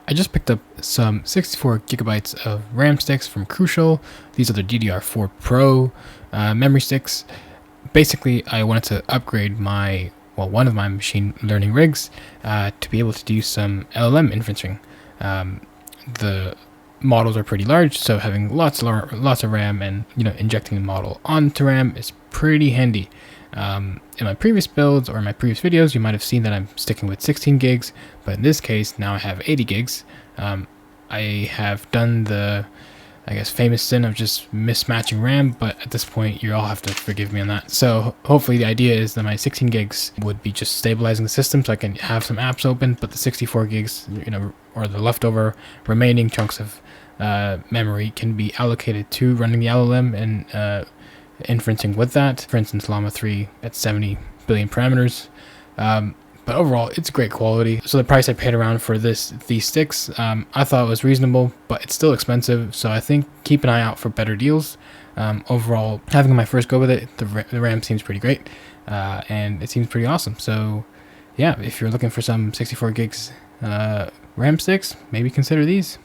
I just picked up some 64 gigabytes of RAM sticks from Crucial. These are the DDR4 Pro memory sticks. Basically, I wanted to upgrade one of my machine learning rigs to be able to do some LLM inferencing. The models are pretty large, so having lots of RAM and injecting the model onto RAM is pretty handy. In my previous builds or in my previous videos, you might have seen that I'm sticking with 16 gigs, but in this case, now I have 80 gigs. I have done the, famous sin of just mismatching RAM, but at this point, you all have to forgive me on that. So hopefully the idea is that my 16 gigs would be just stabilizing the system so I can have some apps open, but the 64 gigs, or the leftover remaining chunks of memory can be allocated to running the LLM and inferencing with that. For instance, Llama 3 at 70 billion parameters. But overall, it's great quality. So the price I paid around for these sticks, I thought was reasonable, but it's still expensive. So I think keep an eye out for better deals. Overall, having my first go with it, the RAM seems pretty great, and it seems pretty awesome. So yeah, if you're looking for some 64 gigs RAM sticks, maybe consider these.